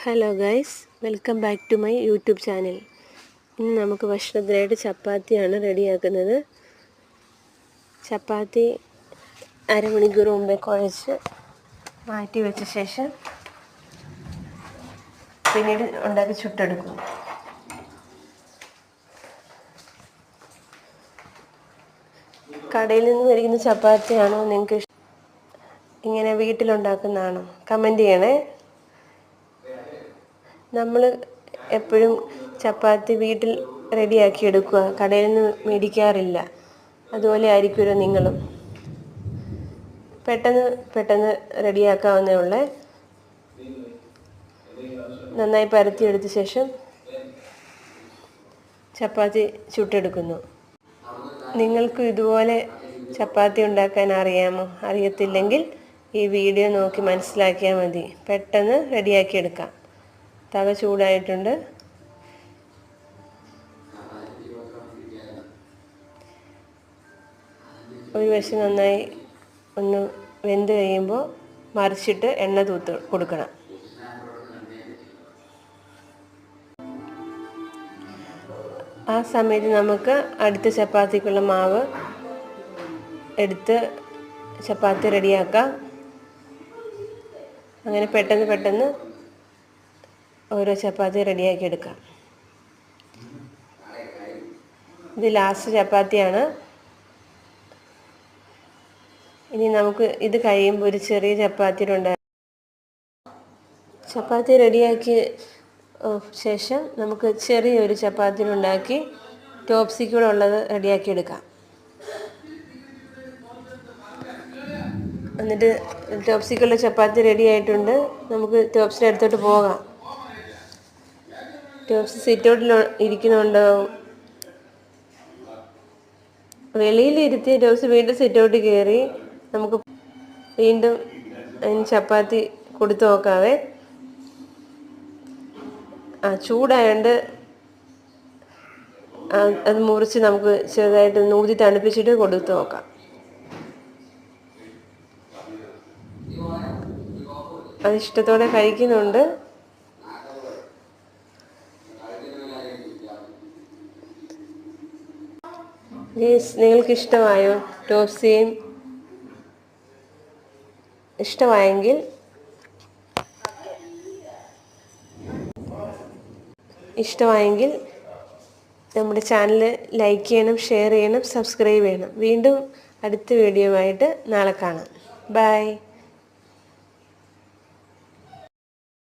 Hello guys, welcome back to my YouTube channel. ഇന്ന് നമുക്ക് ഭക്ഷണത്തിനായിട്ട് ചപ്പാത്തിയാണ് റെഡിയാക്കുന്നത്. ചപ്പാത്തി അരമണിക്കൂർ മുമ്പേ കുഴച്ച് മാറ്റി വെച്ച ശേഷം പിന്നീട് ഉണ്ടാക്കി ചുട്ടെടുക്കും. കടയിൽ നിന്ന് മേടിക്കുന്ന ചപ്പാത്തിയാണോ നിങ്ങൾക്ക് ഇങ്ങനെ വീട്ടിലുണ്ടാക്കുന്നതാണോ? കമൻറ്റ് ചെയ്യണേ. നമ്മൾ എപ്പോഴും ചപ്പാത്തി വീട്ടിൽ റെഡിയാക്കി എടുക്കുക, കടയിൽ നിന്ന് മേടിക്കാറില്ല. അതുപോലെ ആയിരിക്കുമല്ലോ നിങ്ങളും. പെട്ടെന്ന് റെഡിയാക്കാവുന്നേ ഉള്ളേ. നന്നായി പരത്തിയെടുത്ത ശേഷം ചപ്പാത്തി ചുട്ടെടുക്കുന്നു. നിങ്ങൾക്കും ഇതുപോലെ ചപ്പാത്തി ഉണ്ടാക്കാൻ അറിയാമോ? അറിയത്തില്ലെങ്കിൽ ഈ വീഡിയോ നോക്കി മനസ്സിലാക്കിയാൽ മതി. പെട്ടെന്ന് റെഡിയാക്കിയെടുക്കാം. തവ ചൂടായിട്ടുണ്ട്. ഒരു വശം നന്നായി ഒന്ന് വെന്ത് കഴിയുമ്പോൾ മറിച്ചിട്ട് എണ്ണ തൂത്ത് കൊടുക്കണം. ആ സമയത്ത് നമുക്ക് അടുത്ത ചപ്പാത്തിക്കുള്ള മാവ് എടുത്ത് ചപ്പാത്തി റെഡിയാക്കാം. അങ്ങനെ പെട്ടെന്ന് ഓരോ ചപ്പാത്തി റെഡിയാക്കി എടുക്കാം. ഇത് ലാസ്റ്റ് ചപ്പാത്തിയാണ്. ഇനി നമുക്ക് ഇത് കഴിയുമ്പോൾ ഒരു ചെറിയ ചപ്പാത്തി റെഡിയാക്കിയ ശേഷം നമുക്ക് ചെറിയൊരു ചപ്പാത്തി ഉണ്ടാക്കി ടോപ്സിക്കൂടെ ഉള്ളത് റെഡിയാക്കി എടുക്കാം. എന്നിട്ട് ടോപ്സിക്കുള്ള ചപ്പാത്തി റെഡി ആയിട്ടുണ്ട്. നമുക്ക് ടോപ്സിൻ്റെ അടുത്തോട്ട് പോകാം. ടോപ്സ് സിറ്റൗട്ടിൽ ഇരിക്കുന്നുണ്ടാവും. വെളിയിലിരുത്തിയ ടോപ്സ് വീണ്ടും സിറ്റൗട്ടിൽ കയറി. നമുക്ക് വീണ്ടും ചപ്പാത്തി കൊടുത്തു നോക്കാവേ. ചൂടായതുകൊണ്ട് അത് മുറിച്ച് നമുക്ക് ചെറുതായിട്ട് ഊതി തണുപ്പിച്ചിട്ട് കൊടുത്തു നോക്കാം. അത് ഇഷ്ടത്തോടെ കഴിക്കുന്നുണ്ട്. നിങ്ങൾക്ക് ഇഷ്ടമായോ? ടോപ്സിയും ഇഷ്ടമായെങ്കിൽ നമ്മുടെ ചാനൽ ലൈക്ക് ചെയ്യണം, ഷെയർ ചെയ്യണം, സബ്സ്ക്രൈബ് ചെയ്യണം. വീണ്ടും അടുത്ത വീഡിയോ ആയിട്ട് നാളെ കാണാം. ബൈ.